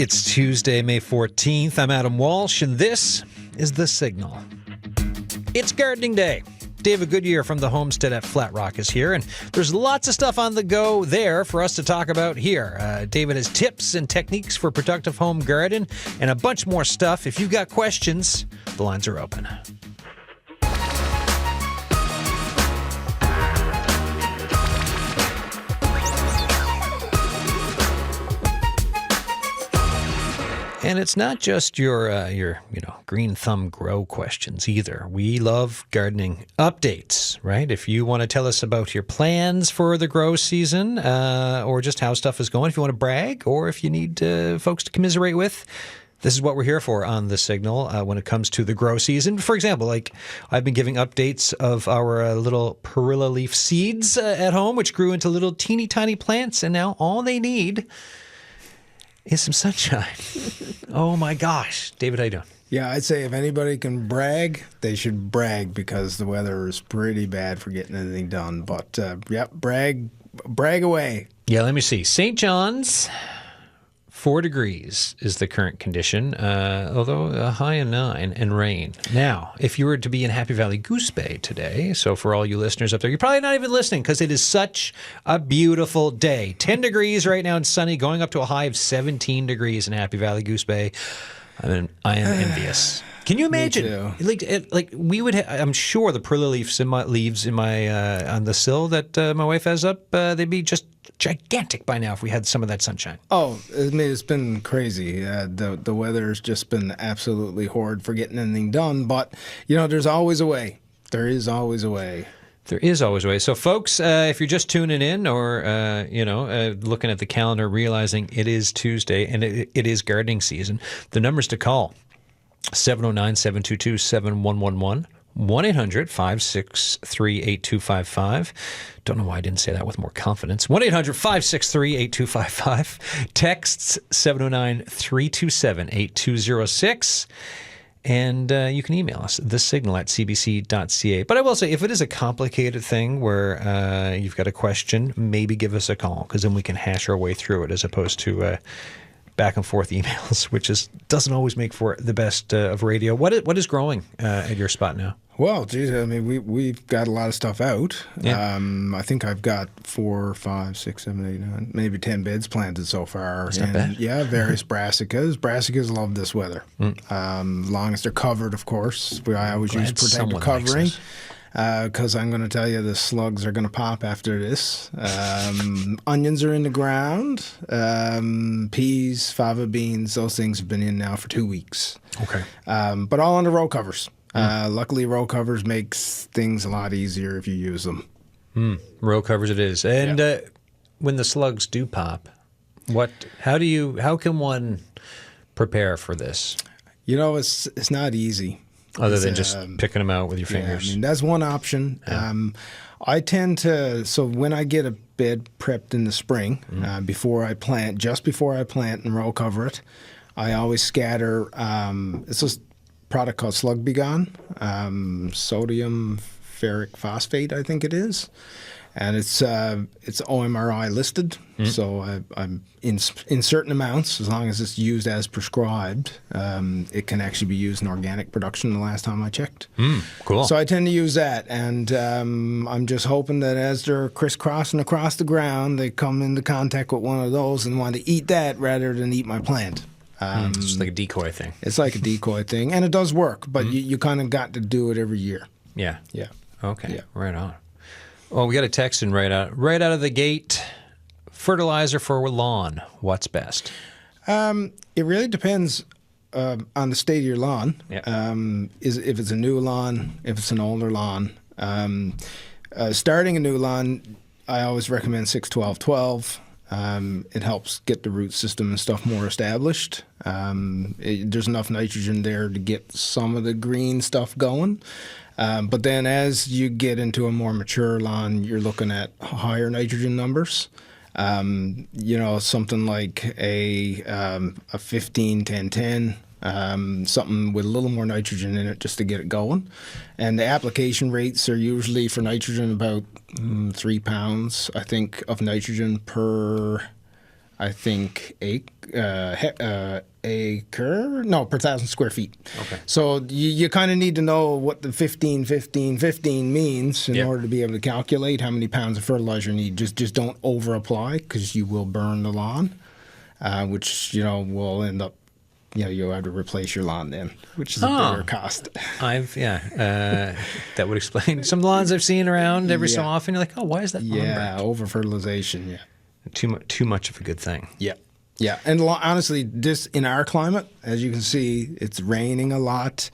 It's Tuesday, May 14th. I'm Adam Walsh, and this is The Signal. It's gardening day. David Goodyear from the homestead at Flatrock is here, and there's lots of stuff on the go there for us to talk about here. David has tips and techniques for productive home garden and a bunch more stuff. If you've got questions, the lines are open. And it's not just your green thumb grow questions either. We love gardening updates, right? If you want to tell us about your plans for the grow season, or just how stuff is going, if you want to brag, or if you need folks to commiserate with, this is what we're here for on The Signal when it comes to the grow season. For example, like I've been giving updates of our little perilla leaf seeds at home, which grew into little teeny tiny plants, and now all they need is some sunshine. Oh my gosh. David, how you doing? Yeah, I'd say if anybody can brag, they should brag because the weather is pretty bad for getting anything done. But, brag away. Yeah, let me see. St. John's, 4 degrees is the current condition, although a high of 9 and rain. Now, if you were to be in Happy Valley Goose Bay today, so for all you listeners up there, you're probably not even listening because it is such a beautiful day. 10 degrees right now and sunny, going up to a high of 17 degrees in Happy Valley Goose Bay. I am envious. Can you imagine? Like we would. I'm sure the perilla leaves in my on the sill that my wife has up. They'd be just gigantic by now if we had some of that sunshine. Oh, I mean, it's been crazy. The weather's just been absolutely horrid for getting anything done. But there's always a way. There is always a way. There is always a way. So, folks, if you're just tuning in or, looking at the calendar, realizing it is Tuesday and it is gardening season, the numbers to call, 709-722-7111, 1-800-563-8255. Don't know why I didn't say that with more confidence. 1-800-563-8255. Texts 709-327-8206. And you can email us, thesignal@cbc.ca. But I will say, if it is a complicated thing where you've got a question, maybe give us a call, because then we can hash our way through it as opposed to back and forth emails, which doesn't always make for the best of radio. What is growing at your spot now? Well, geez, I mean, we've got a lot of stuff out. Yeah. I think I've got 4, 5, 6, 7, 8, 9, maybe 10 beds planted so far. That's not bad. Yeah, various brassicas. Brassicas love this weather. As long as they're covered, of course. I always use protective covering. Because I'm going to tell you the slugs are going to pop after this. Onions are in the ground. Peas, fava beans, those things have been in now for 2 weeks. Okay. But all under row covers. Luckily, row covers makes things a lot easier if you use them. Row covers it is. And when the slugs do pop, how can one prepare for this? It's not easy. Other than just picking them out with your fingers. Yeah, I mean, that's one option. Yeah. I tend to, so when I get a bed prepped in the spring, before I plant and row cover it, I always scatter, it's this product called Slug Be Gone, sodium ferric phosphate, I think it is. And it's OMRI listed, so I'm in certain amounts, as long as it's used as prescribed, it can actually be used in organic production the last time I checked. Cool. So I tend to use that, and I'm just hoping that as they're crisscrossing across the ground, they come into contact with one of those and want to eat that rather than eat my plant. It's just like a decoy thing. It's like a decoy thing, and it does work, but you kind of got to do it every year. Yeah. Yeah. Okay. Yeah. Right on. Well, we got a text in right out of the gate. Fertilizer for lawn. What's best? It really depends on the state of your lawn. Yep. If it's a new lawn, if it's an older lawn. Starting a new lawn, I always recommend 6-12-12. It helps get the root system and stuff more established. There's enough nitrogen there to get some of the green stuff going. But then as you get into a more mature lawn, you're looking at higher nitrogen numbers. Something like a 15-10-10, something with a little more nitrogen in it just to get it going. And the application rates are usually for nitrogen about 3 pounds, I think, of nitrogen per I think, per 1,000 square feet. Okay. So you kind of need to know what the 15, 15, 15 means in order to be able to calculate how many pounds of fertilizer you need. Just don't over apply, because you will burn the lawn, which will end up you'll have to replace your lawn then, which is a bigger cost. That would explain some lawns I've seen around every so often. You're like, oh, why is that lawn burnt? Over fertilization. Yeah. Too much of a good thing. Yeah. Yeah, and honestly, this in our climate, as you can see, it's raining a lot.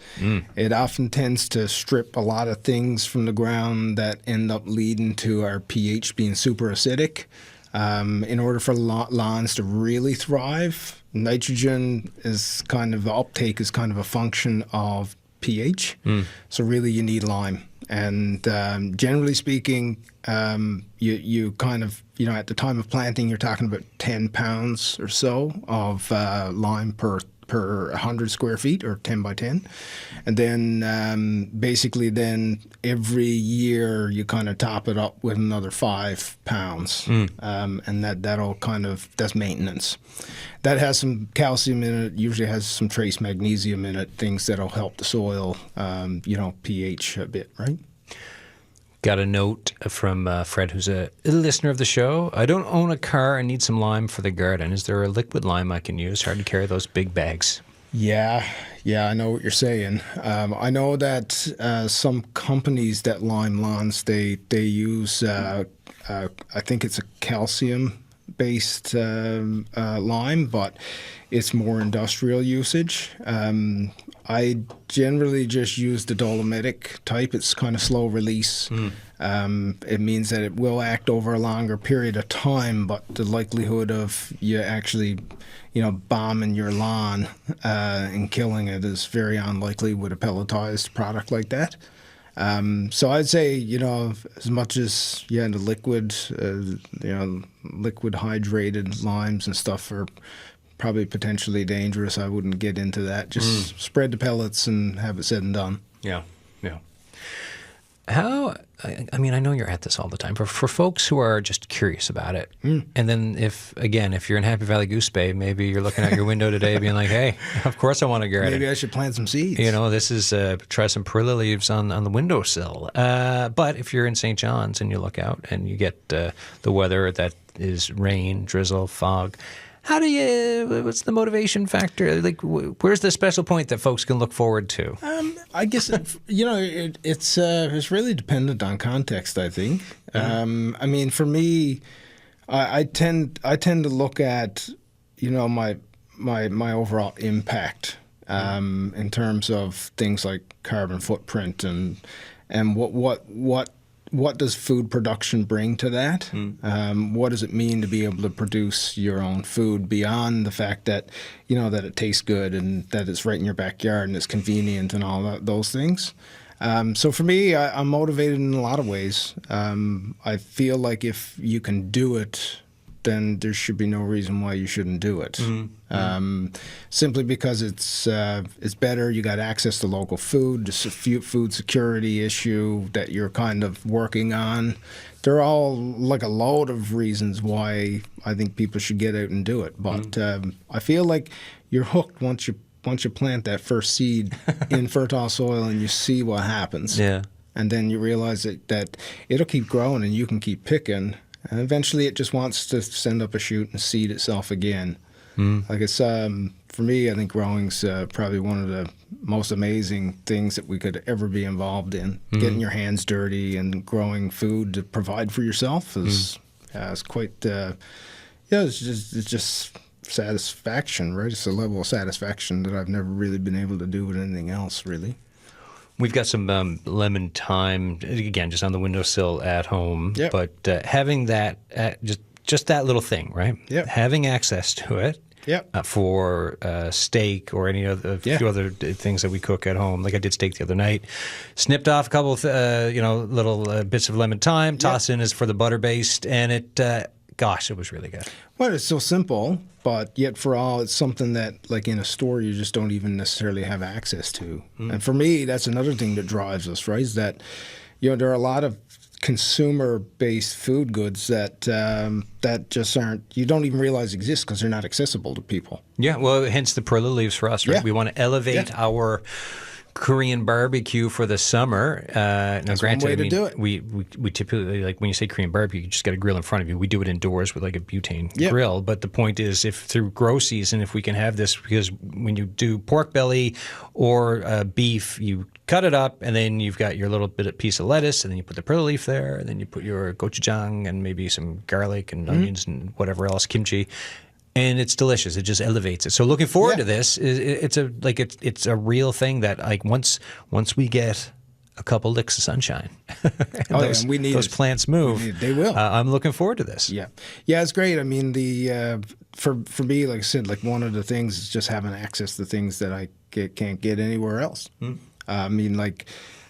It often tends to strip a lot of things from the ground that end up leading to our pH being super acidic. In order for lawns to really thrive, nitrogen is the uptake is kind of a function of pH. So really, you need lime. And generally speaking, you kind of, at the time of planting, you're talking about 10 pounds or so of lime per 100 square feet, or 10 by 10. And then basically then every year you kind of top it up with another 5 pounds. And that's maintenance. That has some calcium in it, usually has some trace magnesium in it, things that'll help the soil, pH a bit, right? Got a note from Fred, who's a listener of the show. I don't own a car and need some lime for the garden. Is there a liquid lime I can use? Hard to carry those big bags. Yeah, I know what you're saying. I know that some companies that lime lawns, they use, I think it's a calcium-based lime, but it's more industrial usage. I generally just use the dolomitic type. It's kind of slow release. It means that it will act over a longer period of time, but the likelihood of you actually, bombing your lawn and killing it is very unlikely with a pelletized product like that. So I'd say, as much as, the liquid, liquid hydrated limes and stuff are probably potentially dangerous. I wouldn't get into that. Just spread the pellets and have it said and done. Yeah. How, I know you're at this all the time, but for folks who are just curious about it, and then if you're in Happy Valley Goose Bay, maybe you're looking out your window today being like, hey, of course I want to garden. Maybe I should plant some seeds. This is, try some perilla leaves on the windowsill. But if you're in St. John's and you look out and you get the weather that is rain, drizzle, fog, what's the motivation factor? Like, where's the special point that folks can look forward to? I guess, it's really dependent on context, I think. For me, I tend to look at, my overall impact in terms of things like carbon footprint and what does food production bring to that? What does it mean to be able to produce your own food beyond the fact that, that it tastes good and that it's right in your backyard and it's convenient and all those things? So for me, I'm motivated in a lot of ways. I feel like if you can do it, then there should be no reason why you shouldn't do it. Simply because it's better. You got access to local food. There's a food security issue that you're kind of working on. They're all like a load of reasons why I think people should get out and do it. But I feel like you're hooked once you plant that first seed in fertile soil and you see what happens. Yeah. And then you realize that it'll keep growing and you can keep picking. And eventually it just wants to send up a shoot and seed itself again. Like it's, for me, I think growing's probably one of the most amazing things that we could ever be involved in. Getting your hands dirty and growing food to provide for yourself is quite, it's just satisfaction, right? It's a level of satisfaction that I've never really been able to do with anything else, really. We've got some lemon thyme, again, just on the windowsill at home. Yep. But having that, just that little thing, right? Yep. Having access to it for steak or any other few other things that we cook at home. Like I did steak the other night. Snipped off a couple of little bits of lemon thyme, tossed in as for the butter based, and it, it was really good. Well, it's so simple, but yet for all, it's something that, like in a store, you just don't even necessarily have access to. And for me, that's another thing that drives us, right? Is that, there are a lot of consumer-based food goods that that just aren't, you don't even realize exist because they're not accessible to people. Yeah, well, hence the perla leaves for us, right? Yeah. We want to elevate our Korean barbecue for the summer. Now, That's granted, one way to do it. We typically, like when you say Korean barbecue, you just got a grill in front of you. We do it indoors with like a butane grill. But the point is, if through grow season, if we can have this, because when you do pork belly or beef, you cut it up, and then you've got your little bit of piece of lettuce, and then you put the perla leaf there, and then you put your gochujang and maybe some garlic and onions and whatever else, kimchi. And it's delicious. It just elevates it. So looking forward to this. It's a real thing that like once we get a couple licks of sunshine, and we need those plants move. They will. I'm looking forward to this. Yeah, it's great. I mean, the for me, like I said, like one of the things is just having access to things that I can't get anywhere else. I mean, like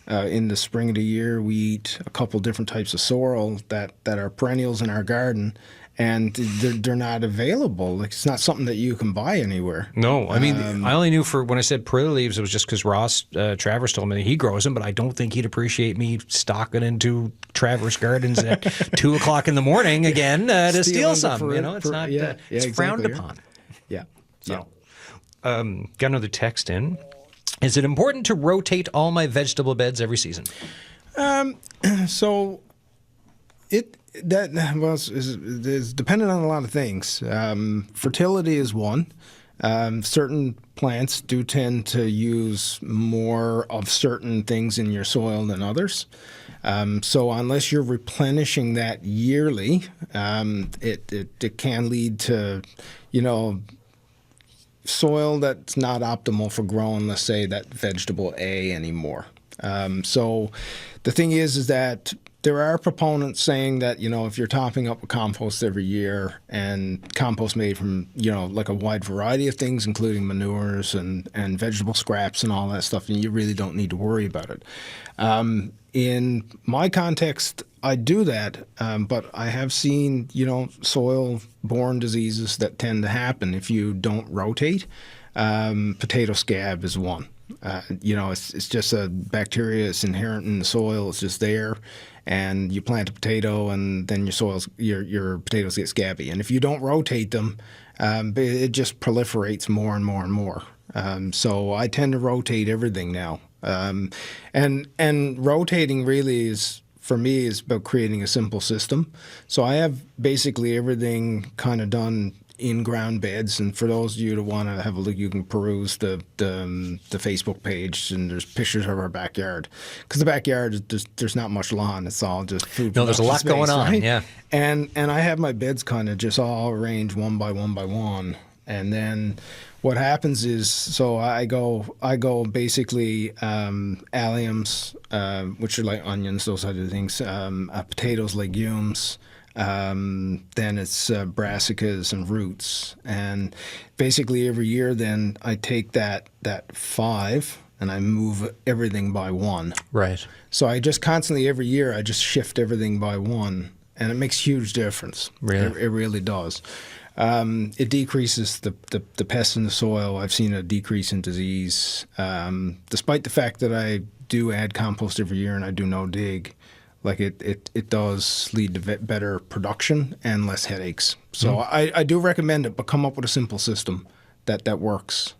in the spring of the year, we eat a couple different types of sorrel that are perennials in our garden. And they're not available. Like, it's not something that you can buy anywhere. No, I mean, I only knew when I said perla leaves, it was just because Ross Travers told me that he grows them, but I don't think he'd appreciate me stalking into Travers Gardens at 2 o'clock in the morning again to steal some. It's not. It's frowned upon. Yeah. So, got another text in. Is it important to rotate all my vegetable beds every season? So is dependent on a lot of things. Fertility is one. Certain plants do tend to use more of certain things in your soil than others. So unless you're replenishing that yearly, it can lead to, soil that's not optimal for growing, let's say, that vegetable A anymore. So the thing is that there are proponents saying that, if you're topping up with compost every year, and compost made from, like a wide variety of things, including manures and vegetable scraps and all that stuff, and you really don't need to worry about it. In my context, I do that, but I have seen, soil-borne diseases that tend to happen if you don't rotate. Potato scab is one. It's just a bacteria. It's inherent in the soil. It's just there. And you plant a potato, and then your potatoes get scabby. And if you don't rotate them, it just proliferates more and more and more. So I tend to rotate everything now. And rotating really for me is about creating a simple system. So I have basically everything kind of done in-ground beds, and for those of you that want to have a look, you can peruse the Facebook page, and there's pictures of our backyard. Because the backyard, there's not much lawn; it's all just food. No, there's a lot going on, right? yeah. And I have my beds kind of just all arranged one by one by one, and then what happens is, so I go basically alliums, which are like onions, those types of things, potatoes, legumes. Then it's brassicas and roots, and basically every year then I take that 5 and I move everything by 1. Right. So I just constantly every year I just shift everything by 1, and it makes a huge difference. Really? It really does. It decreases the pests in the soil. I've seen a decrease in disease, despite the fact that I do add compost every year and I do no dig. Like it does lead to better production and less headaches. So I do recommend it, but come up with a simple system that works.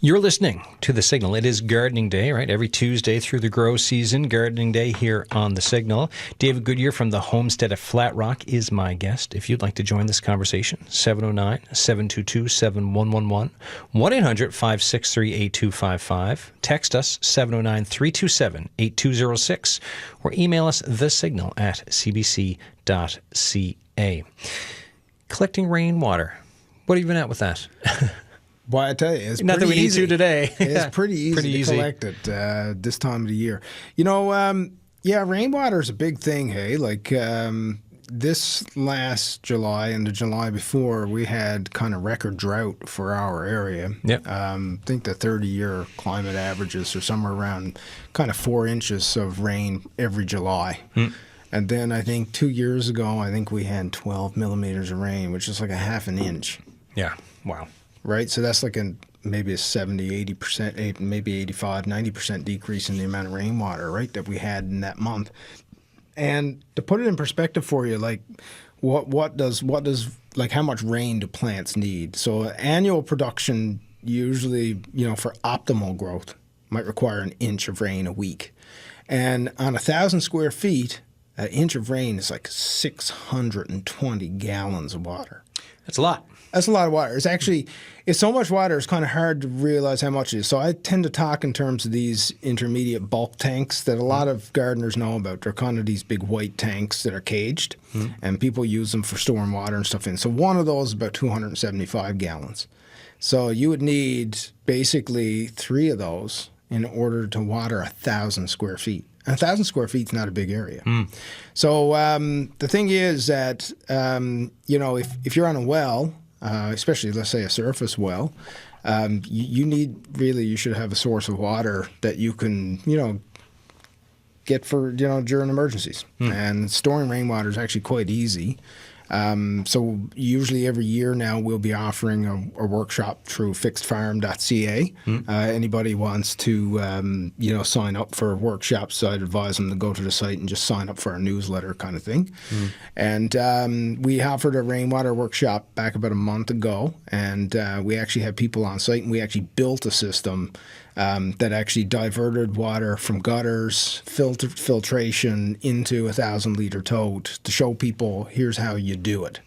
You're listening to The Signal. It is Gardening Day, right? Every Tuesday through the grow season, Gardening Day here on The Signal. David Goodyear from the homestead at Flatrock is my guest. If you'd like to join this conversation, 709-722-7111, 1-800-563-8255. Text us, 709-327-8206, or email us thesignal@cbc.ca. Collecting rainwater. What have you been at with that? Well, I tell you, it's not that we easy. need to today. It's pretty easy to collect it this time of the year. Rainwater is a big thing. Hey, like this last July and the July before, we had kind of record drought for our area. Yep. I think the 30-year climate averages are somewhere around kind of 4 inches of rain every July. And then I think 2 years ago, I think we had 12 millimeters of rain, which is like a half an inch. Yeah. Wow. Right? So that's like maybe a 70, 80%, maybe 85, 90% decrease in the amount of rainwater, right, that we had in that month. And to put it in perspective for you, like what does like how much rain do plants need? So annual production usually, for optimal growth might require an inch of rain a week. And on 1,000 square feet, an inch of rain is like 620 gallons of water. That's a lot. That's a lot of water. It's so much water, it's kind of hard to realize how much it is. So I tend to talk in terms of these intermediate bulk tanks that a lot of gardeners know about. They're kind of these big white tanks that are caged, and people use them for storing water and stuff in. So one of those is about 275 gallons. So you would need basically 3 of those in order to water 1,000 square feet. 1,000 square feet is not a big area. So the thing is that, if you're on a well, especially let's say a surface well, you should have a source of water that you can, get for, during emergencies. And storing rainwater is actually quite easy. So usually every year now we'll be offering a workshop through fixedfarm.ca. Anybody wants to, sign up for workshops, so I'd advise them to go to the site and just sign up for our newsletter kind of thing. And we offered a rainwater workshop back about a month ago, and we actually had people on site, and we actually built a system that actually diverted water from gutters, filtration into 1,000-liter tote to show people here's how you do it.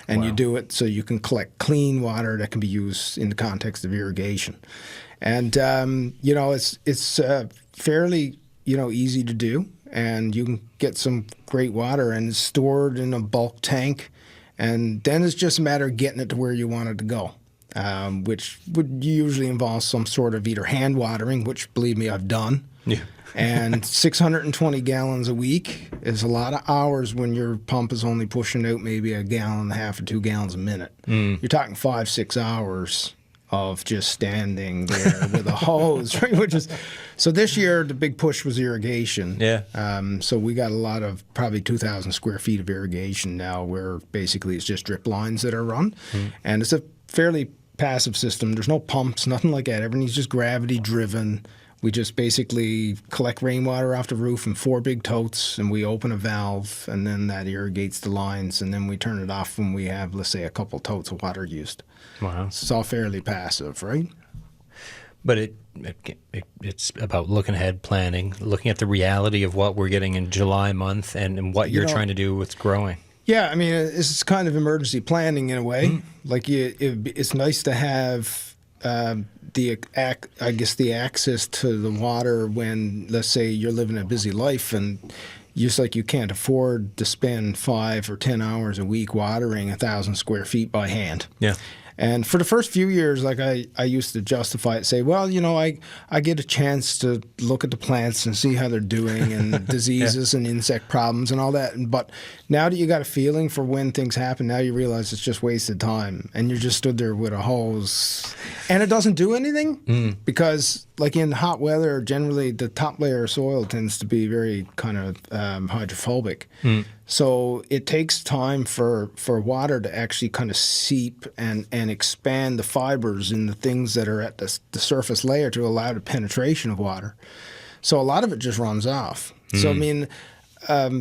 And you do it so you can collect clean water that can be used in the context of irrigation. And, it's fairly, easy to do. And you can get some great water, and it's stored in a bulk tank. And then it's just a matter of getting it to where you want it to go. Which would usually involve some sort of either hand watering, which, believe me, I've done. Yeah. And 620 gallons a week is a lot of hours when your pump is only pushing out maybe 1.5 gallons or 2 gallons a minute. You're talking 5-6 hours of just standing there with a hose, right? So this year the big push was irrigation. Yeah. So we got a lot of probably 2,000 square feet of irrigation now, where basically it's just drip lines that are run, and it's a fairly passive system. There's no pumps, nothing like that. Everything's just gravity driven. We just basically collect rainwater off the roof in 4 big totes, and we open a valve, and then that irrigates the lines, and then we turn it off when we have, let's say, a couple totes of water used. Wow. So it's all fairly passive, right? But it's about looking ahead, planning, looking at the reality of what we're getting in July month and what you're trying to do with growing. Yeah, I mean, it's kind of emergency planning in a way. Like it's nice to have the access to the water when, let's say, you're living a busy life, and you can't afford to spend 5 or 10 hours a week watering 1,000 square feet by hand. Yeah. And for the first few years, like I used to justify it, say, well, I get a chance to look at the plants and see how they're doing, and diseases and insect problems and all that. But now that you got a feeling for when things happen, now you realize it's just wasted time, and you just stood there with a hose, and it doesn't do anything because, like in hot weather, generally the top layer of soil tends to be very kind of hydrophobic. So it takes time for water to actually kind of seep and expand the fibers in the things that are at the surface layer to allow the penetration of water. So a lot of it just runs off. So, I mean,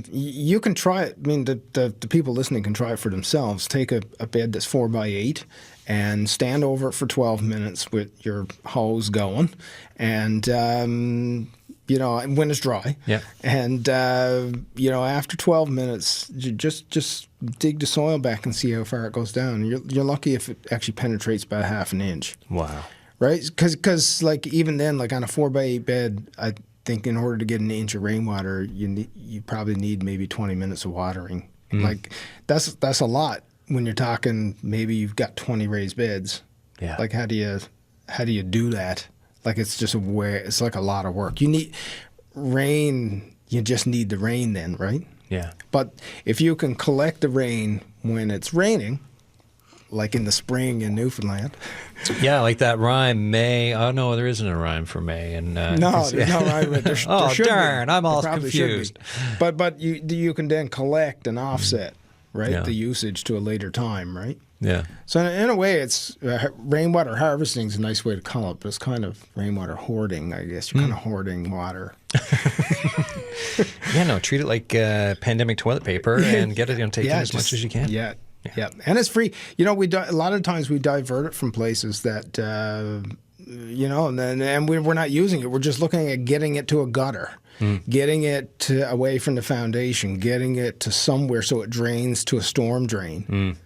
you can try it. I mean, the people listening can try it for themselves. Take a bed that's 4x8 and stand over it for 12 minutes with your hose going, and when it's dry. Yeah. And after 12 minutes, just dig the soil back and see how far it goes down. You're lucky if it actually penetrates about 1/2 inch. Wow. Right? Because like even then, like on a 4x8 bed, I think in order to get an inch of rainwater, you probably need maybe 20 minutes of watering. Like that's a lot when you're talking maybe you've got 20 raised beds. Yeah. Like how do you do that? Like it's like a lot of work. You need rain. You just need the rain then, right? Yeah. But if you can collect the rain when it's raining, like in the spring in Newfoundland. Yeah, like that rhyme, May. Oh, no, there isn't a rhyme for May. And no, there's no rhyme. There darn, I'm all confused. But you can then collect and offset, right, the usage to a later time, right? Yeah. So in a way, it's rainwater harvesting is a nice way to call it, but it's kind of rainwater hoarding, I guess. You're kind of hoarding water. Yeah, no, treat it like pandemic toilet paper and get it, take in as much as you can. Yeah. And it's free. You know, a lot of times we divert it from places that, and we're not using it. We're just looking at getting it to a gutter, getting it away from the foundation, getting it to somewhere so it drains to a storm drain.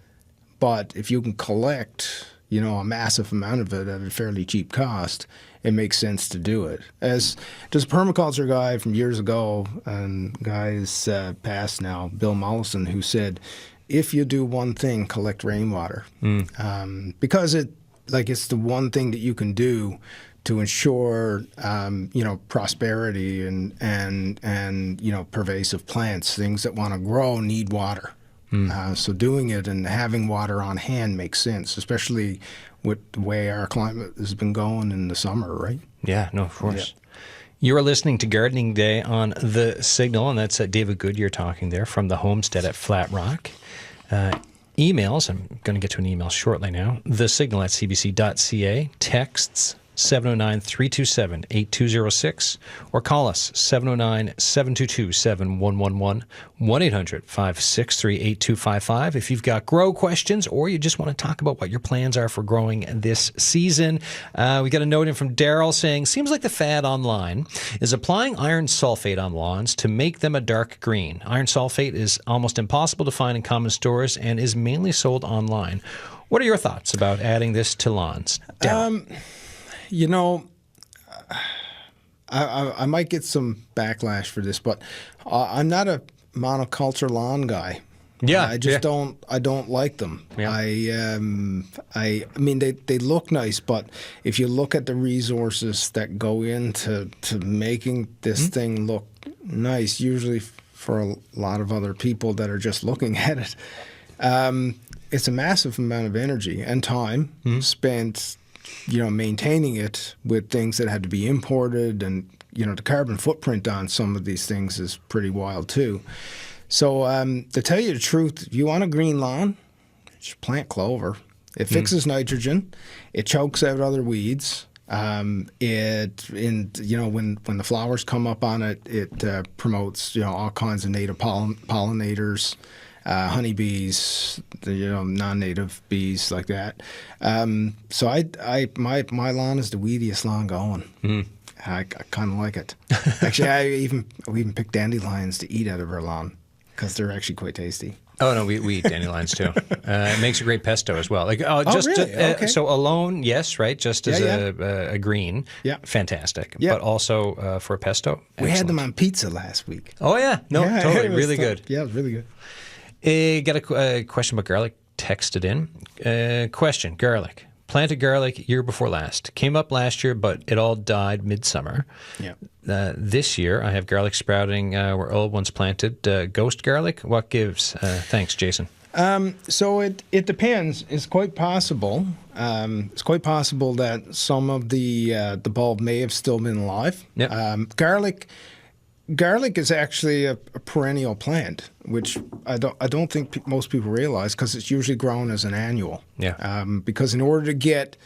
But if you can collect, a massive amount of it at a fairly cheap cost, it makes sense to do it. As there's a permaculture guy from years ago, and guys passed now, Bill Mollison, who said, if you do one thing, collect rainwater, because it's the one thing that you can do to ensure, prosperity and pervasive plants. Things that want to grow need water. So doing it and having water on hand makes sense, especially with the way our climate has been going in the summer, right? Yeah, no, of course. Yeah. You are listening to Gardening Day on The Signal, and that's David Goodyear talking there from the homestead at Flatrock. Emails, I'm going to get to an email shortly now, thesignal@cbc.ca, texts 709-327-8206, or call us 709-722-7111, 1-800-563-8255 if you've got grow questions or you just want to talk about what your plans are for growing this season. We got a note in from Daryl saying, seems like the fad online is applying iron sulfate on lawns to make them a dark green. Iron sulfate is almost impossible to find in common stores and is mainly sold online. What are your thoughts about adding this to lawns? Daryl. I might get some backlash for this, but I'm not a monoculture lawn guy. Yeah, I just don't. I don't like them. Yeah. I mean, they look nice, but if you look at the resources that go into making this thing look nice, usually for a lot of other people that are just looking at it, it's a massive amount of energy and time spent. Maintaining it with things that had to be imported, and the carbon footprint on some of these things is pretty wild too. So to tell you the truth, if you want a green lawn, just plant clover. It fixes nitrogen. It chokes out other weeds. When the flowers come up on it, it promotes all kinds of native pollinators. Honeybees, non-native bees like that. So my lawn is the weediest lawn going. I kind of like it. Actually, we even pick dandelions to eat out of our lawn because they're actually quite tasty. Oh no, we eat dandelions too. It makes a great pesto as well. Really? Okay. So alone, yes, right, just as a green, fantastic. Yeah. But also for a pesto, we had them on pizza last week. Oh yeah, totally, really good. Yeah, it was really good. Got a question about garlic texted in. Question, garlic. Planted garlic year before last. Came up last year, but it all died midsummer. Yeah. This year, I have garlic sprouting where old ones planted. Ghost garlic, what gives? Thanks, Jason. So it depends. It's quite possible. That some of the bulb may have still been alive. Yep. Garlic is actually a perennial plant, which I don't think most people realize because it's usually grown as an annual. Yeah. Because in order to get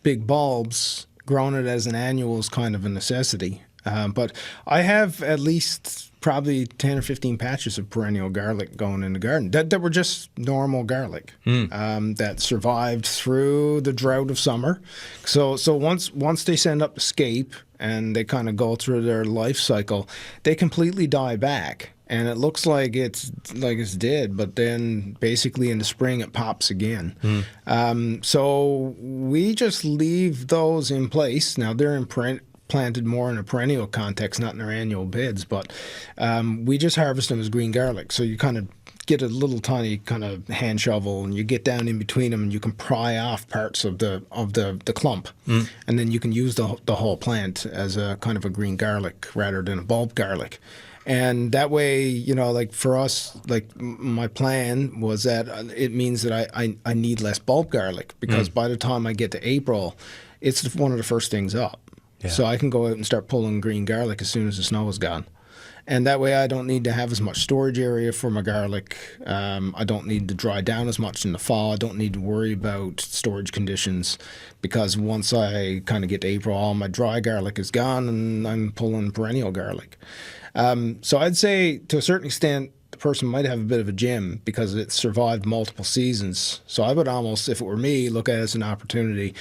big bulbs, growing it as an annual is kind of a necessity. But I have at least probably 10 or 15 patches of perennial garlic going in the garden that were just normal garlic that survived through the drought of summer. So once they send up escape and they kind of go through their life cycle, they completely die back. And it looks like it's dead, but then basically in the spring it pops again. So we just leave those in place. Now they're planted more in a perennial context, not in their annual beds, but we just harvest them as green garlic. So you kind of get a little tiny kind of hand shovel and you get down in between them and you can pry off parts of the clump. And then you can use the whole plant as a kind of a green garlic rather than a bulb garlic. And that way, like for us, like my plan was that it means that I need less bulb garlic because by the time I get to April, it's one of the first things up. Yeah. So I can go out and start pulling green garlic as soon as the snow is gone. And that way I don't need to have as much storage area for my garlic. I don't need to dry down as much in the fall. I don't need to worry about storage conditions, because once I kind of get to April, all my dry garlic is gone and I'm pulling perennial garlic. So I'd say to a certain extent, the person might have a bit of a gem because it survived multiple seasons. So I would almost, if it were me, look at it as an opportunity.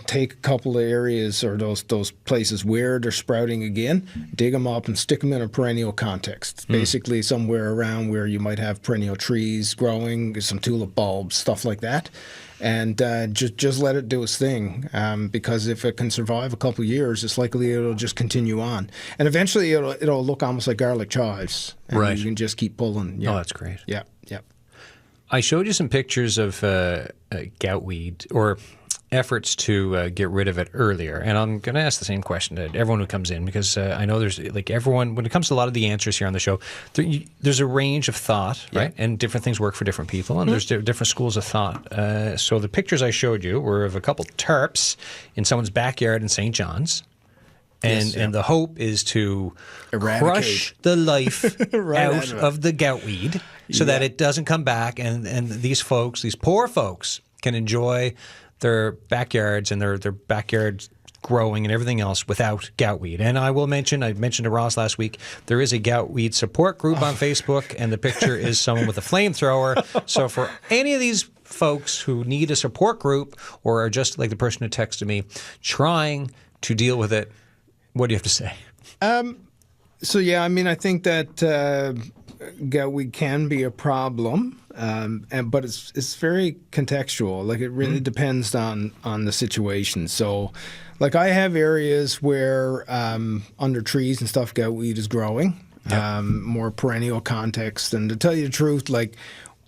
Take a couple of areas or those places where they're sprouting again, dig them up and stick them in a perennial context. Basically somewhere around where you might have perennial trees growing, some tulip bulbs, stuff like that. And just let it do its thing, because if it can survive a couple of years, it's likely it'll just continue on. And eventually it'll look almost like garlic chives. And right. You can just keep pulling. Yeah. Oh, that's great. Yeah, yeah. I showed you some pictures of goutweed, or efforts to get rid of it earlier. And I'm going to ask the same question to everyone who comes in, because I know there's, like, everyone, when it comes to a lot of the answers here on the show, there's a range of thought, right? And different things work for different people, and there's different schools of thought. So the pictures I showed you were of a couple tarps in someone's backyard in St. John's. And the hope is to crush the life out of the goutweed so that it doesn't come back, and these folks, these poor folks, can enjoy their backyards and their backyard growing and everything else without goutweed. And I mentioned to Ross last week, there is a goutweed support group on Facebook, and the picture is someone with a flamethrower. So for any of these folks who need a support group, or are just like the person who texted me, trying to deal with it, what do you have to say? So yeah, I mean, I think that goutweed can be a problem, but it's very contextual. Like, it really depends on the situation. So, like, I have areas where under trees and stuff, goutweed is growing, more perennial context. And to tell you the truth, like,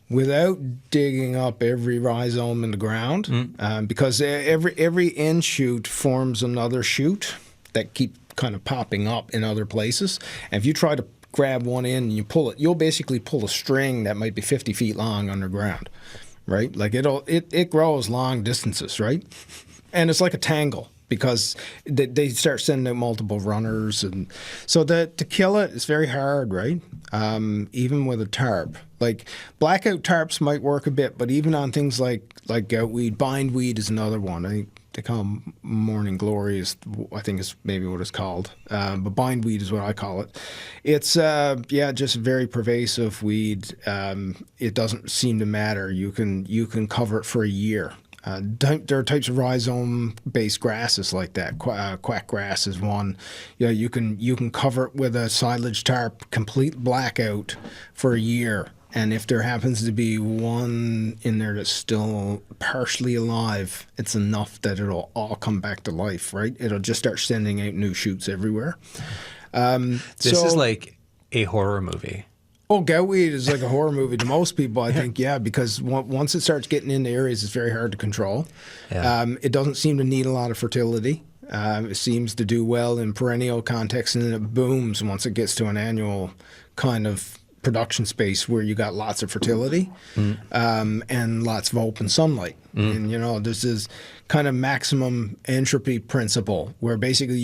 without digging up every rhizome in the ground, because every end shoot forms another shoot that keep kind of popping up in other places. And if you try to grab one in and you pull it, you'll basically pull a string that might be 50 feet long underground, right? Like, it grows long distances, right? And it's like a tangle, because they start sending out multiple runners, and so to kill it, it's very hard, right? Even with a tarp, like blackout tarps might work a bit, but even on things like goutweed, bindweed is another one. I think they call them morning glory, I think is maybe what it's called. But bindweed is what I call it. It's just very pervasive weed. It doesn't seem to matter. You can cover it for a year. There are types of rhizome-based grasses like that. Quack grass is one. You can cover it with a silage tarp, complete blackout for a year. And if there happens to be one in there that's still partially alive, it's enough that it'll all come back to life, right? It'll just start sending out new shoots everywhere. This is like a horror movie. Oh, goutweed is like a horror movie to most people, I think, because once it starts getting into areas, it's very hard to control. Yeah. It doesn't seem to need a lot of fertility. It seems to do well in perennial context, and then it booms once it gets to an annual kind of production space where you got lots of fertility and lots of open sunlight. And, there's this kind of maximum entropy principle where basically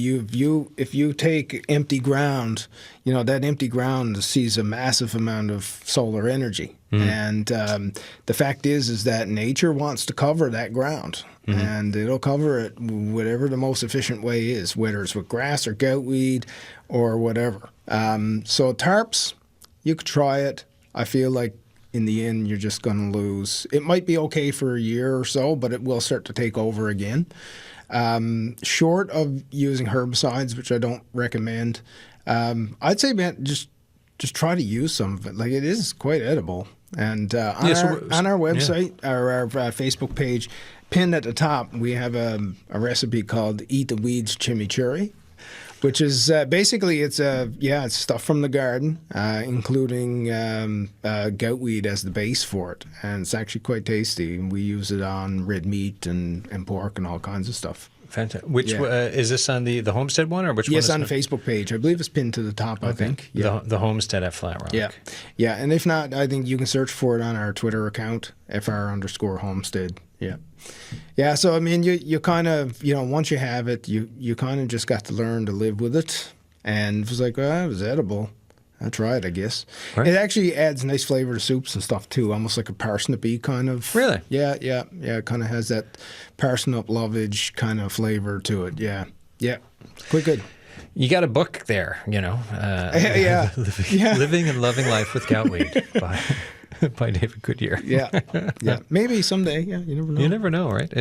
if you take empty ground, that empty ground sees a massive amount of solar energy. And the fact is that nature wants to cover that ground. And it'll cover it whatever the most efficient way is, whether it's with grass or goutweed or whatever. So tarps, you could try it. I feel like in the end, you're just going to lose. It might be okay for a year or so, but it will start to take over again. Short of using herbicides, which I don't recommend, I'd say, man, just try to use some of it. Like, it is quite edible. And on our website, our Facebook page, pinned at the top, we have a recipe called Eat the Weeds Chimichurri, which is basically it's stuff from the garden, including goutweed as the base for it, and it's actually quite tasty. We use it on red meat and pork and all kinds of stuff. Fantastic. Which is this on the homestead one, or which one? Yes, on the Facebook page. I believe it's pinned to the top. Okay. I think the homestead at Flatrock. Yeah, and if not, I think you can search for it on our Twitter account, FR_homestead. Yeah. So I mean, you kind of once you have it, you kind of just got to learn to live with it, and it was like, well, it was edible. I'll try it, I guess. Right. It actually adds nice flavor to soups and stuff too, almost like a parsnipy kind of. Really? Yeah. It kind of has that parsnip lovage kind of flavor to it. Yeah. Quite good. You got a book there, Yeah. Living and Loving Life with Goutweed by David Goodyear. Yeah. Maybe someday. Yeah, you never know. You never know, right?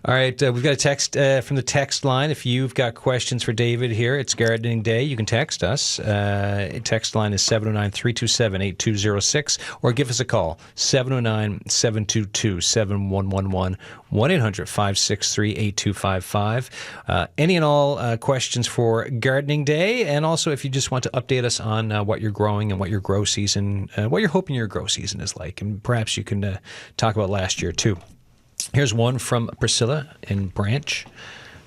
All right, we've got a text from the text line. If you've got questions for David here, it's gardening day. You can text us. Text line is 709-327-8206, or give us a call, 709-722-7111, 1-800-563-8255. Any and all questions for gardening day, and also if you just want to update us on what you're growing and what your grow season, what you're hoping your grow season is like, and perhaps you can talk about last year too. Here's one from Priscilla in Branch.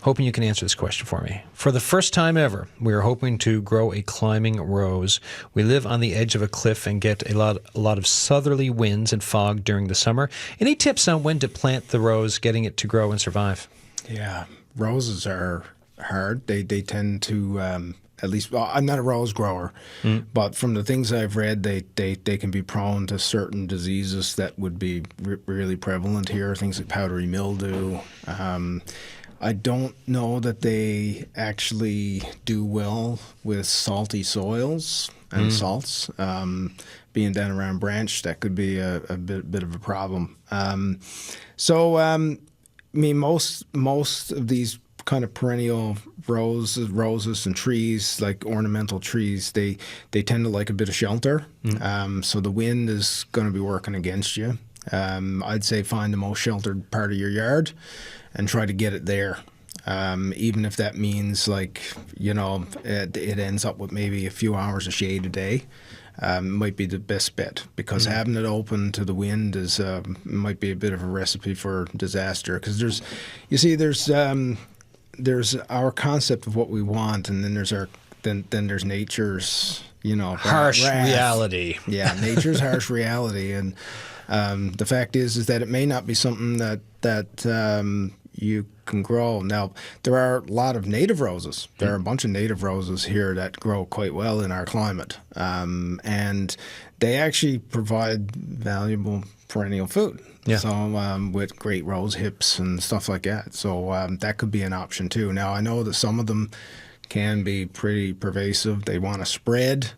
Hoping you can answer this question for me. For the first time ever, we are hoping to grow a climbing rose. We live on the edge of a cliff and get a lot of southerly winds and fog during the summer. Any tips on when to plant the rose, getting it to grow and survive? Yeah, roses are hard. They tend to, at least, well, I'm not a rose grower, but from the things I've read, they can be prone to certain diseases that would be really prevalent here, things like powdery mildew. I don't know that they actually do well with salty soils and salts. Being down around Branch, that could be a bit of a problem. Most of these kind of perennial roses and trees, like ornamental trees, they tend to like a bit of shelter. So the wind is going to be working against you. I'd say find the most sheltered part of your yard and try to get it there. Even if that means it ends up with maybe a few hours of shade a day, might be the best bet, because having it open to the wind is might be a bit of a recipe for disaster. Because there's our concept of what we want, and then there's there's nature's harsh wrath. reality. Yeah, nature's harsh reality, and the fact is that it may not be something that you can grow. Now, there are a lot of native roses. There are a bunch of native roses here that grow quite well in our climate, and they actually provide valuable perennial food. Yeah. So with great rose hips and stuff like that. So that could be an option too. Now, I know that some of them can be pretty pervasive. They want to spread.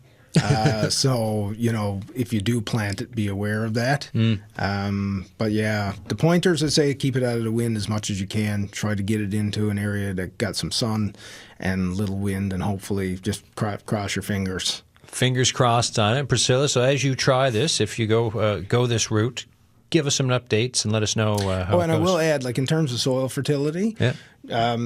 So, if you do plant it, be aware of that. But yeah, the pointers, I say, keep it out of the wind as much as you can. Try to get it into an area that got some sun and little wind, and hopefully just cross your fingers. Fingers crossed on it, Priscilla. So as you try this, if you go this route, give us some updates and let us know how it goes. I will add, in terms of soil fertility, a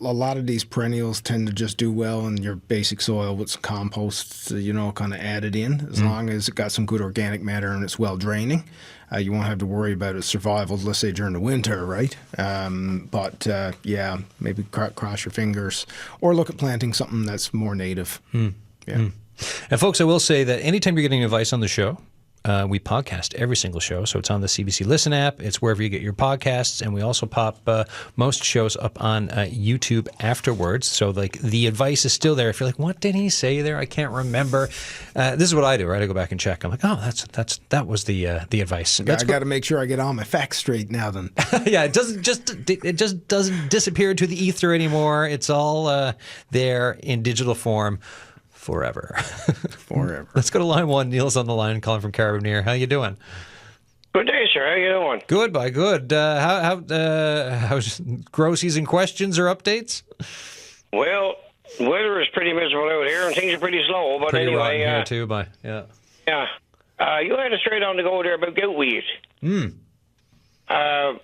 lot of these perennials tend to just do well in your basic soil with some compost, kind of added in, as long as it got some good organic matter and it's well draining. You won't have to worry about its survival, let's say, during the winter, right? Maybe cross your fingers or look at planting something that's more native. And folks, I will say that anytime you're getting advice on the show, we podcast every single show, so it's on the CBC Listen app. It's wherever you get your podcasts, and we also pop most shows up on YouTube afterwards. So, the advice is still there. If you're like, what did he say there? I can't remember. This is what I do, right? I go back and check. I'm like, oh, that was the advice. I got to make sure I get all my facts straight now. Then, yeah, it just doesn't disappear into the ether anymore. It's all there in digital form. Forever. Let's go to line one. Neil's on the line, calling from Carabinier. How you doing? Good day, sir. How you doing? Good, by good. How's grow season questions or updates? Well, weather is pretty miserable out here, and things are pretty slow. But pretty rotten anyway, here too, by yeah. Yeah. You had a straight on to go there about goutweed. Of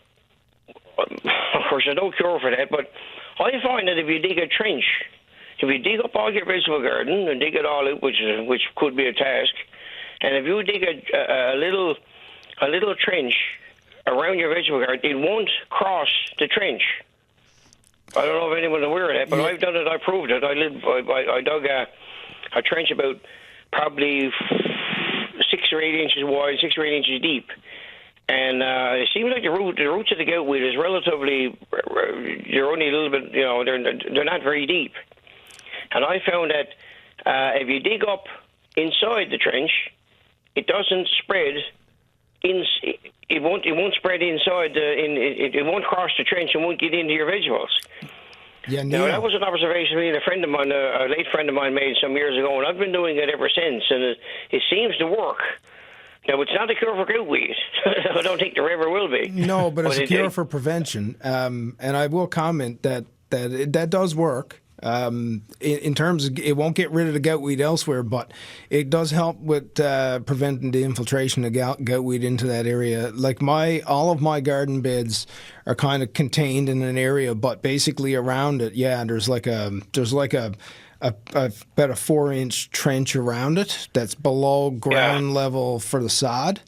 course, there's no cure for that, but I find that if you dig a trench. If you dig up all your vegetable garden and dig it all out, which could be a task, and if you dig a little trench around your vegetable garden, it won't cross the trench. I don't know if anyone's aware of that, but I've done it. I proved it. I dug a trench about probably 6 or 8 inches wide, 6 or 8 inches deep, and it seems like the roots of the goutweed is relatively. They're only a little bit. They're not very deep. And I found that if you dig up inside the trench, it doesn't spread. It won't spread inside. It won't cross the trench and won't get into your vegetables. Yeah, Now, that was an observation a friend of mine, a late friend of mine, made some years ago, and I've been doing it ever since, and it seems to work. Now, it's not a cure for goutweed. I don't think there ever will be. No, but it's a cure for prevention. And I will comment that does work. In terms of, it won't get rid of the goutweed elsewhere, but it does help with preventing the infiltration of goutweed into that area. Like all of my garden beds are kind of contained in an area, but basically around it, there's like about a 4-inch trench around it that's below ground level for the sod.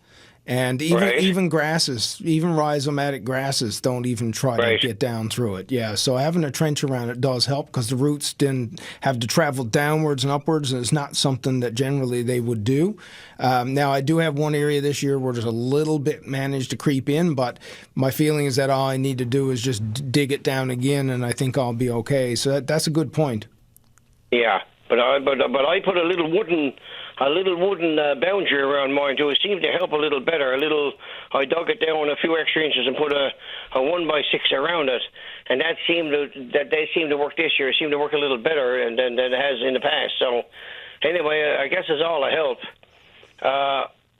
And even grasses, even rhizomatic grasses, don't even try to get down through it. Yeah, so having a trench around it does help because the roots didn't have to travel downwards and upwards, and it's not something that generally they would do. Now, I do have one area this year where there's a little bit managed to creep in, but my feeling is that all I need to do is just dig it down again, and I think I'll be okay. So that's a good point. Yeah, but I put a little wooden boundary around mine too. It seemed to help a little better. I dug it down a few extra inches and put a 1x6 around it, and they seemed to work this year. It seemed to work a little better than it has in the past. So anyway, I guess it's all a help.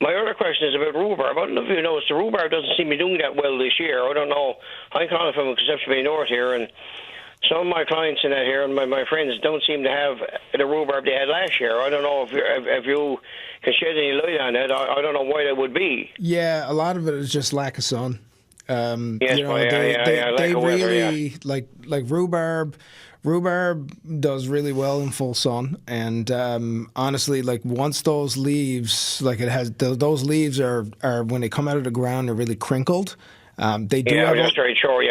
My other question is about rhubarb. I don't know if you noticed, the rhubarb doesn't seem to be doing that well this year. I don't know. I'm calling from Conception Bay North here, and some of my clients in that here and my friends don't seem to have the rhubarb they had last year. I don't know if you can shed any light on that. I don't know why that would be. Yeah, a lot of it is just lack of sun. Yes, they really like rhubarb. Rhubarb does really well in full sun, and honestly, like once those leaves, those leaves are when they come out of the ground, they're really crinkled. They do have that's very true.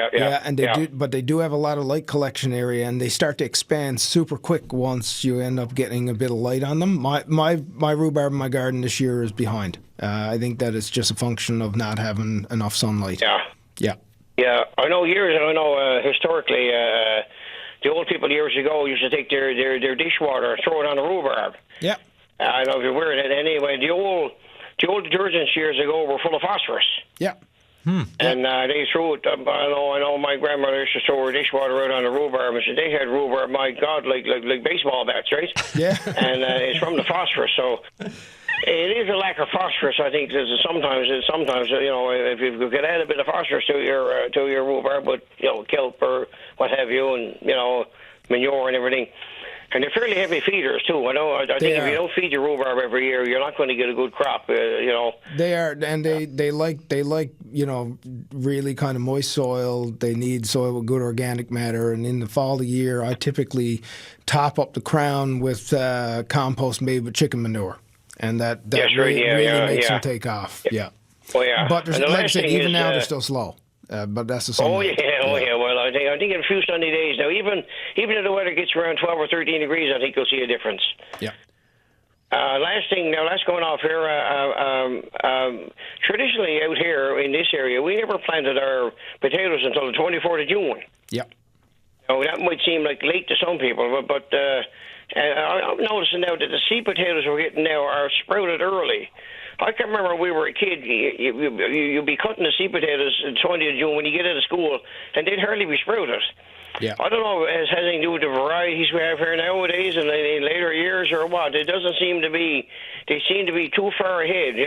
But they do have a lot of light collection area, and they start to expand super quick once you end up getting a bit of light on them. My rhubarb in my garden this year is behind. I think that it's just a function of not having enough sunlight. Yeah. I know historically, the old people years ago used to take their dishwater and throw it on the rhubarb. Yeah. I don't know if you're aware of that. Anyway, the old detergents years ago were full of phosphorus. Yeah. And they threw it. I know. My grandmother used to throw her dishwater out on the rhubarb, and so they had rhubarb. My God, like baseball bats, right? Yeah. And it's from the phosphorus. So it is a lack of phosphorus. I think sometimes if you could add a bit of phosphorus to your rhubarb, but kelp or what have you, and manure and everything. And they're fairly heavy feeders too. I think if you don't feed your rhubarb every year, you're not going to get a good crop. They are, and they like really kind of moist soil. They need soil with good organic matter. And in the fall of the year, I typically top up the crown with compost made with chicken manure, and that really makes them take off. Yeah. Oh yeah. But like I said, even now they're still slow. But that's the same. Oh yeah. Well, I think in a few sunny days now, even if the weather gets around 12 or 13 degrees, I think you'll see a difference. Yeah. Last going off here. Traditionally, out here in this area, we never planted our potatoes until the 24th of June. Yeah. Now, that might seem like late to some people, but I'm noticing now that the seed potatoes we're getting now are sprouted early. I can remember when we were a kid, you'd be cutting the seed potatoes on 20th of June when you get out of school, and they'd hardly be sprouted. Yeah. I don't know if it has anything to do with the varieties we have here nowadays and in later years or what. It doesn't seem to be, they seem to be too far ahead,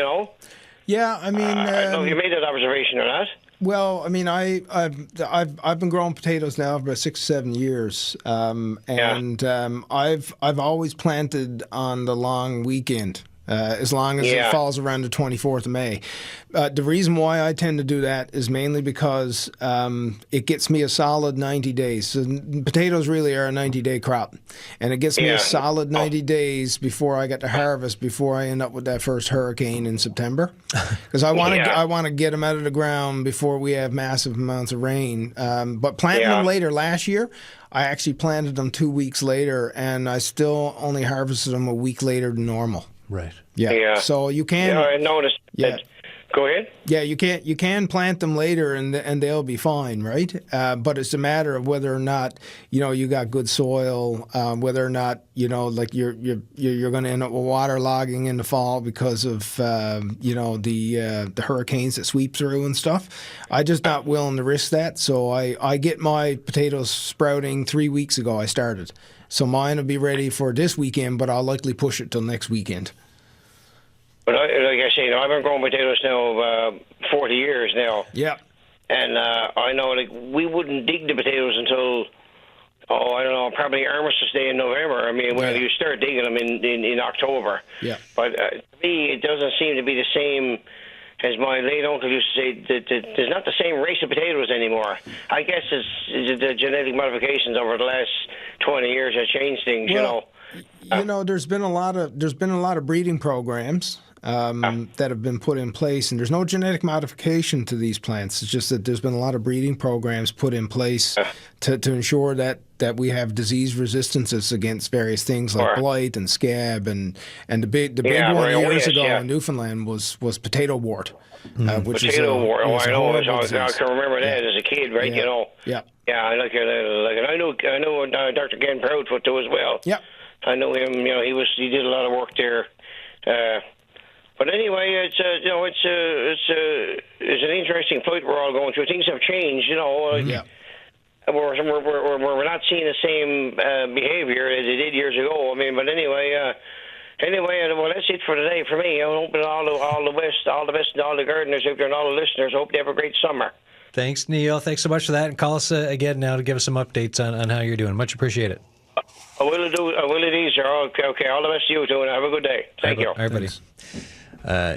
Yeah, I mean... I don't know if you made that observation or not. Well, I mean, I've been growing potatoes now for about 6 or 7 years, and I've always planted on the long weekend. As long as it falls around the 24th of May. The reason why I tend to do that is mainly because it gets me a solid 90 days. So potatoes really are a 90-day crop. And it gets me a solid 90 days before I get to harvest, before I end up with that first hurricane in September. Because I want to get them out of the ground before we have massive amounts of rain. But planting them later last year, I actually planted them 2 weeks later, and I still only harvested them a week later than normal. Right. Yeah. So you can. Yeah, I noticed. Yeah. Go ahead. Yeah, you can plant them later and they'll be fine, right? But it's a matter of whether or not you got good soil, whether or not like you're going to end up with waterlogging in the fall because of the hurricanes that sweep through and stuff. I just not willing to risk that, so I get my potatoes sprouting 3 weeks ago. I started, so mine will be ready for this weekend, but I'll likely push it till next weekend. But like I say, I've been growing potatoes now 40 years now. Yeah. And I know, like, we wouldn't dig the potatoes until, I don't know, probably Armistice Day in November. I mean, well, you start digging them in October. Yeah. But to me, it doesn't seem to be the same as my late uncle used to say, that there's not the same race of potatoes anymore. I guess it's the genetic modifications over the last 20 years have changed things, there's been a lot of breeding programs that have been put in place, and there's no genetic modification to these plants. It's just that there's been a lot of breeding programs put in place to ensure that we have disease resistances against various things like blight and scab, and the big one years ago in Newfoundland was potato wart. Which potato wart. I can remember that as a kid, right? Yeah. Yeah, I know Dr. Ken Proudfoot too as well. Yeah. I know him. He did a lot of work there. But anyway, it's an interesting fight we're all going through. Things have changed, Yeah. We're not seeing the same behavior as they did years ago. I mean, but anyway, well, that's it for today for me. I'm hoping all the best, and all the gardeners out there and all the listeners. Hope they have a great summer. Thanks, Neil. Thanks so much for that. And call us again now to give us some updates on how you're doing. Much appreciated. I will indeed, sir. Okay. All the best to you too, and have a good day. Thank you. All right, buddy.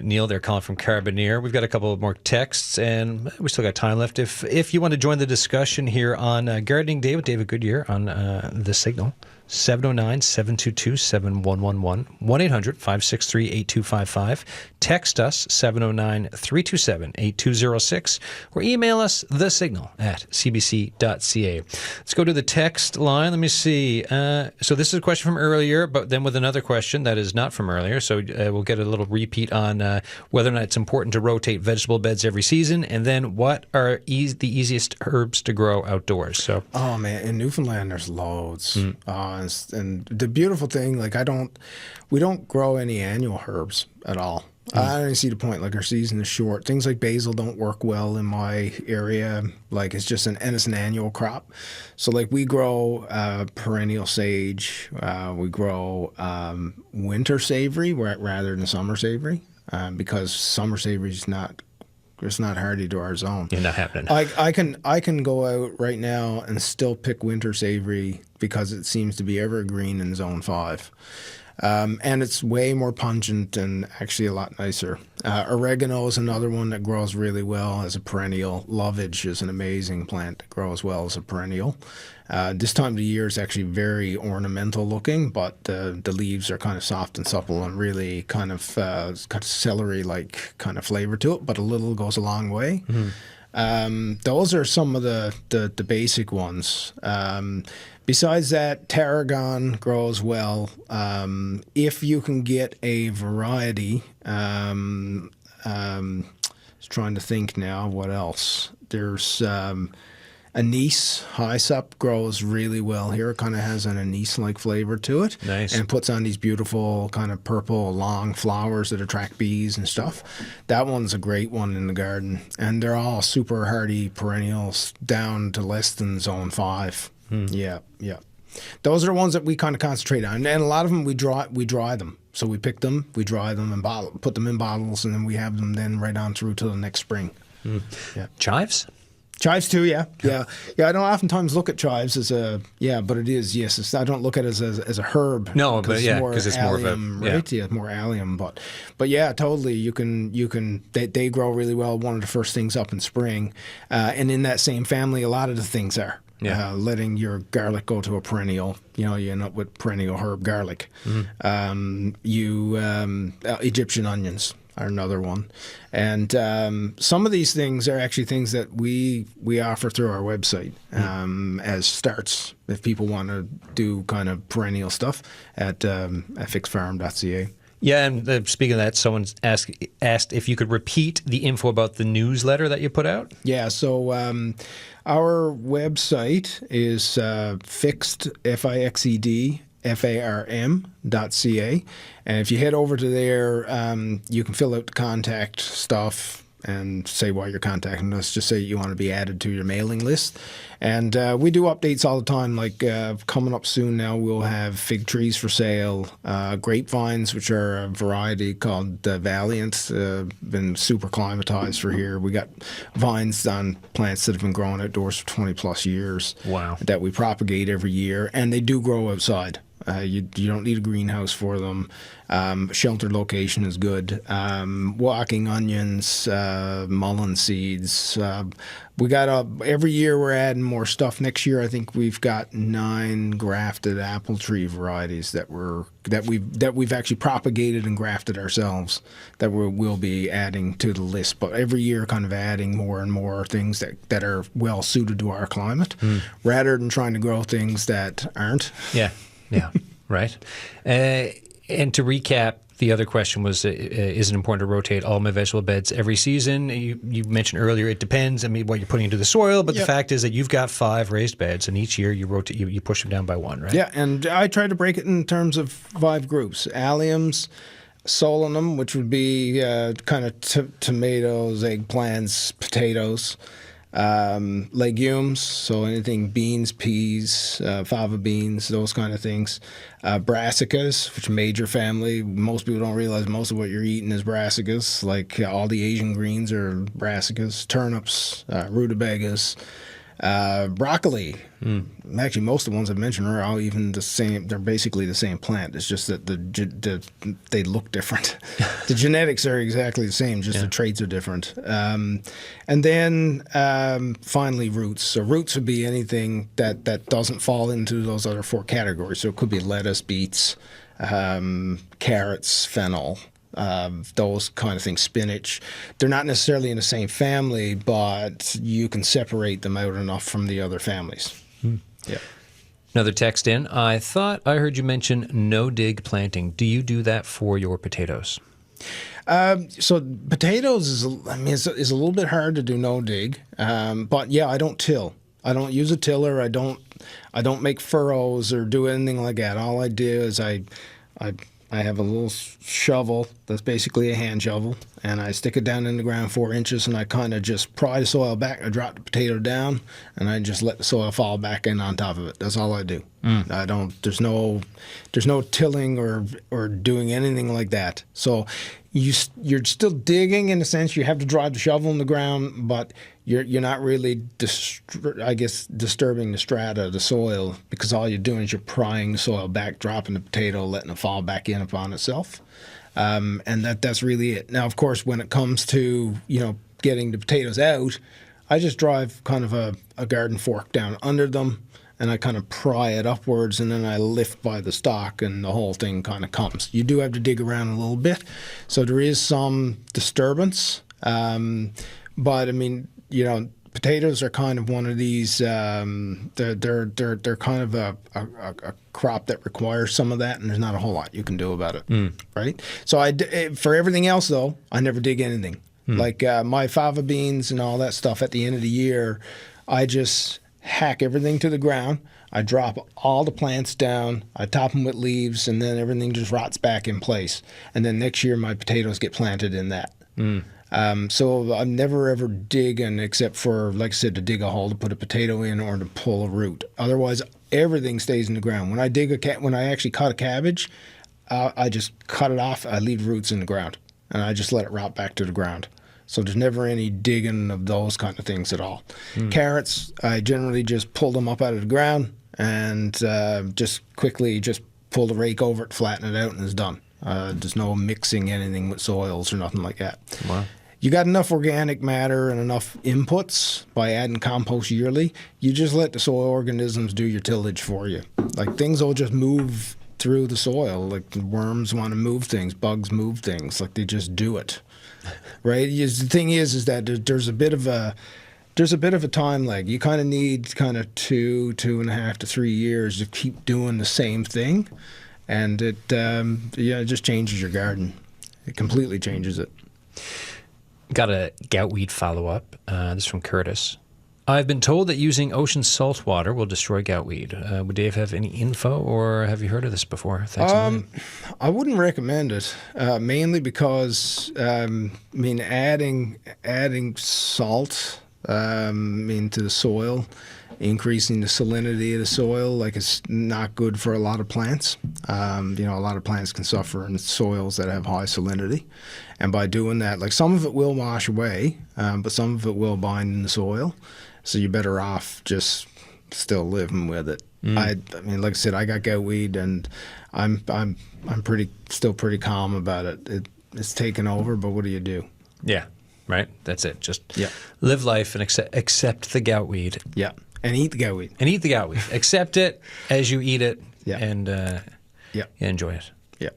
Neil, they're calling from Carbonear. We've got a couple more texts, and we still got time left. If you want to join the discussion here on Gardening Day with David Goodyear on The Signal, 709-722-7111, 1-800-563-8255. Text us, 709-327-8206, or email us, thesignal@cbc.ca. Let's go to the text line. Let me see. So this is a question from earlier, but then with another question that is not from earlier. So we'll get a little repeat on whether or not it's important to rotate vegetable beds every season, and then what are the easiest herbs to grow outdoors. So, oh man, in Newfoundland there's loads. And the beautiful thing, like we don't grow any annual herbs at all. I don't see the point. Like, our season is short. Things like basil don't work well in my area. Like, it's just an annual crop. So like, we grow perennial sage. We grow winter savory rather than summer savory because summer savory is not. It's not hardy to our zone. Yeah, not happening. I can go out right now and still pick winter savory because it seems to be evergreen in Zone 5. And it's way more pungent and actually a lot nicer. Oregano is another one that grows really well as a perennial. Lovage is an amazing plant that grows well as a perennial. This time of the year is actually very ornamental looking, but the leaves are kind of soft and supple and really kind of celery-like kind of flavor to it, but a little goes a long way. Mm-hmm. Those are some of the basic ones. Besides that, tarragon grows well. If you can get a variety, just trying to think now, what else? There's anise, hyssop grows really well here. It kind of has an anise-like flavor to it. Nice. And puts on these beautiful kind of purple long flowers that attract bees and stuff. That one's a great one in the garden. And they're all super hardy perennials down to less than Zone 5. Yeah. Those are the ones that we kind of concentrate on. And a lot of them we dry them. So we pick them, we dry them, and put them in bottles, and then we have them then right on through to the next spring. Yeah. Chives? Chives too, yeah. I don't oftentimes look at chives as but it is, yes. I don't look at it as a herb. No, but because it's more of a right? Yeah, more allium. But yeah, totally. You can. They grow really well. One of the first things up in spring, and in that same family, a lot of the things are. Letting your garlic go to a perennial, you end up with perennial herb garlic. Mm-hmm. Egyptian onions are another one. And some of these things are actually things that we offer through our website as starts if people want to do kind of perennial stuff at fixedfarm.ca. Yeah, and speaking of that, someone's asked if you could repeat the info about the newsletter that you put out. Yeah, so our website is fixed, Fixed, farm.ca. And if you head over to there, you can fill out the contact stuff and say why you're contacting us. Just say you want to be added to your mailing list. And we do updates all the time. Like coming up soon now, we'll have fig trees for sale, grapevines, which are a variety called Valiant, been super climatized for here. We got vines on plants that have been growing outdoors for 20 plus years. Wow. That we propagate every year, and they do grow outside. You don't need a greenhouse for them. Sheltered location is good. Walking onions, mullein seeds. We got every year we're adding more stuff. Next year I think we've got 9 grafted apple tree varieties that we've actually propagated and grafted ourselves that we'll be adding to the list. But every year kind of adding more and more things that are well suited to our climate, rather than trying to grow things that aren't. Yeah. Yeah, right. And to recap, the other question was, is it important to rotate all my vegetable beds every season? You mentioned earlier it depends. I mean, what you're putting into the soil, but the fact is that you've got 5 raised beds, and each year you rotate, you push them down by 1, right? Yeah, and I try to break it in terms of 5 groups: alliums, solanum, which would be kind of tomatoes, eggplants, potatoes. Legumes, so anything beans, peas, fava beans, those kind of things. Brassicas, which are major family. Most people don't realize most of what you're eating is brassicas. Like all the Asian greens are brassicas. Turnips, rutabagas. Broccoli. Actually, most of the ones I mentioned are all even the same. They're basically the same plant. It's just that they look different. The genetics are exactly the same, just the traits are different. And then finally, roots. So roots would be anything that doesn't fall into those other 4 categories. So it could be lettuce, beets, carrots, fennel. Those kind of things, spinach. They're not necessarily in the same family, but you can separate them out enough from the other families. Yeah. Another text in. I thought I heard you mention no-dig planting. Do you do that for your potatoes? So potatoes is a little bit hard to do no-dig, but yeah, I don't till. I don't use a tiller. I don't make furrows or do anything like that. All I do is I have a little shovel that's basically a hand shovel, and I stick it down in the ground 4 inches, and I kind of just pry the soil back. I drop the potato down, and I just let the soil fall back in on top of it. That's all I do. I don't. There's no tilling or doing anything like that. So you're still digging in a sense. You have to drive the shovel in the ground, but you're not really disturbing the strata of the soil, because all you're doing is you're prying the soil back, dropping the potato, letting it fall back in upon itself, and that's really it. Now, of course, when it comes to getting the potatoes out, I just drive kind of a garden fork down under them, and I kind of pry it upwards, and then I lift by the stalk, and the whole thing kind of comes. You do have to dig around a little bit, so there is some disturbance, but I mean, potatoes are kind of one of these. They're kind of a crop that requires some of that, and there's not a whole lot you can do about it, right? So for everything else though, I never dig anything. Like my fava beans and all that stuff. At the end of the year, I just hack everything to the ground. I drop all the plants down. I top them with leaves, and then everything just rots back in place. And then next year, my potatoes get planted in that. So I'm never ever digging except for, like I said, to dig a hole to put a potato in or to pull a root. Otherwise, everything stays in the ground. When I actually cut a cabbage, I just cut it off. I leave roots in the ground, and I just let it rot back to the ground. So there's never any digging of those kind of things at all. Carrots, I generally just pull them up out of the ground and just quickly pull the rake over it, flatten it out, and it's done. There's no mixing anything with soils or nothing like that. Wow. You got enough organic matter and enough inputs by adding compost yearly. You just let the soil organisms do your tillage for you. Like, things will just move through the soil. Like, worms want to move things, bugs move things. Like, they just do it, right? The thing is that there's a bit of a time lag. You kind of need 2.5 to 3 years to keep doing the same thing. and it it just changes your garden. It completely changes it. Got a goutweed follow-up. This is from Curtis. I've been told that using ocean salt water will destroy goutweed. Would Dave have any info, or have you heard of this before? Thanks a million. I wouldn't recommend it, mainly because adding salt into the soil, increasing the salinity of the soil, like, it's not good for a lot of plants. A lot of plants can suffer in soils that have high salinity, and by doing that, like, some of it will wash away, but some of it will bind in the soil. So you're better off just still living with it. I mean, like I said, I got goutweed, and I'm still pretty calm about it. It's taken over, but what do you do? Yeah, right. That's it. Just live life and accept the goutweed. Yeah, and eat the goutweed. Accept it as you eat it. Yeah. And enjoy it. Yeah.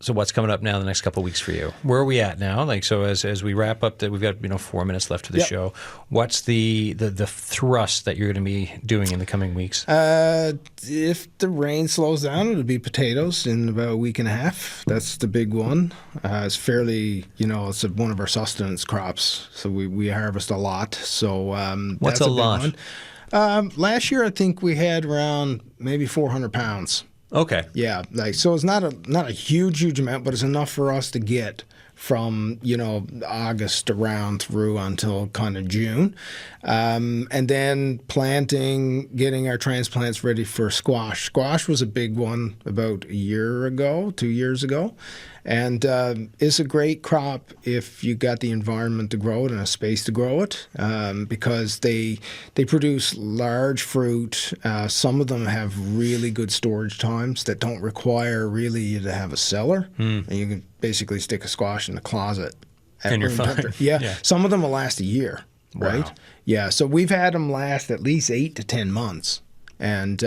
So what's coming up now in the next couple of weeks for you? Where are we at now? Like, so as we wrap up, we've got 4 minutes left of the show. What's the thrust that you're going to be doing in the coming weeks? If the rain slows down, it'll be potatoes in about a week and a half. That's the big one. It's fairly, it's one of our sustenance crops, so we harvest a lot. So what's that's a lot? One. Last year, I think we had around maybe 400 pounds. Okay. Yeah, so it's not a huge amount, but it's enough for us to get from August around through until kind of June, and then planting, getting our transplants ready for squash. Squash was a big one about 2 years ago, and it's a great crop if you got the environment to grow it and a space to grow it, because they produce large fruit. Some of them have really good storage times that don't require really you to have a cellar, and you can basically stick a squash in the closet. And you're fine. Yeah. Some of them will last a year, right? Wow. Yeah, so we've had them last at least 8 to 10 months. And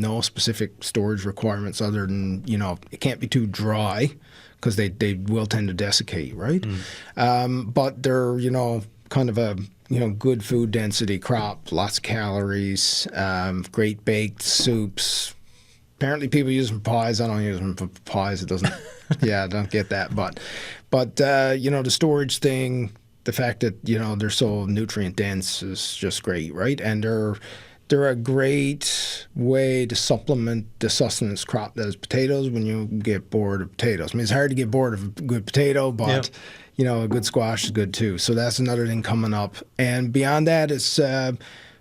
no specific storage requirements other than, it can't be too dry because they will tend to desiccate, right? But they're, kind of a, good food density crop, lots of calories, great baked soups. Apparently people use them for pies. I don't use them for pies. It doesn't, I don't get that. But the storage thing, the fact that, they're so nutrient dense is just great, right? And they're a great way to supplement the sustenance crop that is potatoes when you get bored of potatoes. I mean, it's hard to get bored of a good potato, but, a good squash is good too. So that's another thing coming up. And beyond that, it's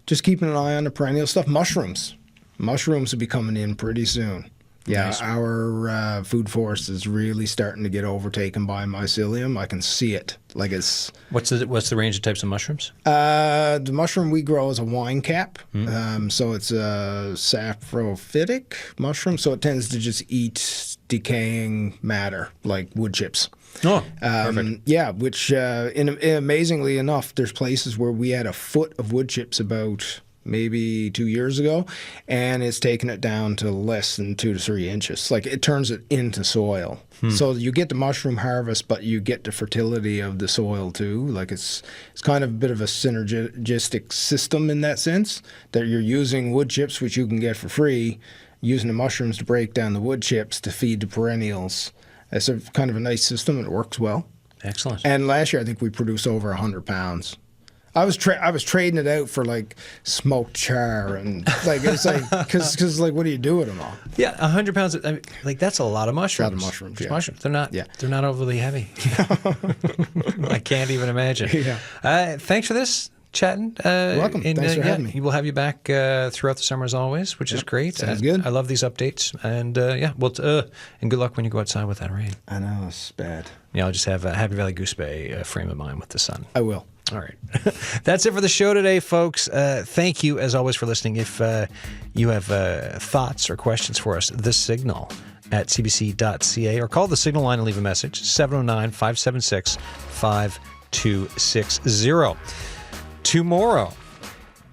just keeping an eye on the perennial stuff. Mushrooms will be coming in pretty soon. Yeah, nice. Our food forest is really starting to get overtaken by mycelium. I can see it. Like it's. What's the range of types of mushrooms? The mushroom we grow is a wine cap. So it's a saprophytic mushroom. So it tends to just eat decaying matter like wood chips. Oh, perfect. Yeah, which amazingly enough, there's places where we had a foot of wood chips about maybe 2 years ago, and it's taken it down to less than 2 to 3 inches. Like it turns it into soil. So you get the mushroom harvest, but you get the fertility of the soil too. Like it's kind of a bit of a synergistic system in that sense, that you're using wood chips, which you can get for free, using the mushrooms to break down the wood chips to feed the perennials. It's a kind of a nice system, and it works well. Excellent. And last year, I think we produced over 100 pounds. I was trading it out for like smoked char and like it's like because like what do you do with them all? Yeah, 100 pounds. I mean, like that's a lot of mushrooms. A lot of mushrooms. Yeah. Mushrooms. They're not overly heavy. I can't even imagine. Yeah. Thanks for this. Chatting. You're welcome. Thanks for having me. We'll have you back throughout the summer as always, which is great. Sounds good. I love these updates, and and good luck when you go outside with that rain. I know it's bad. Yeah, I'll just have a Happy Valley Goose Bay frame of mind with the sun. I will. All right. That's it for the show today, folks. Thank you, as always, for listening. If you have thoughts or questions for us, The Signal at cbc.ca, or call the Signal line and leave a message, 709-576-5260. Tomorrow,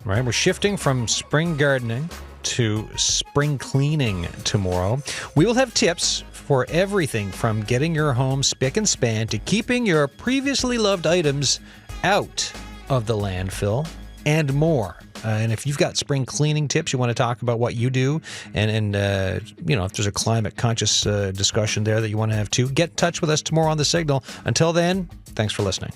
right, we're shifting from spring gardening to spring cleaning tomorrow. We will have tips for everything from getting your home spick and span to keeping your previously loved items out of the landfill and more. And if you've got spring cleaning tips, you want to talk about what you do, and if there's a climate conscious discussion there that you want to have too, get in touch with us tomorrow on The Signal. Until then, thanks for listening.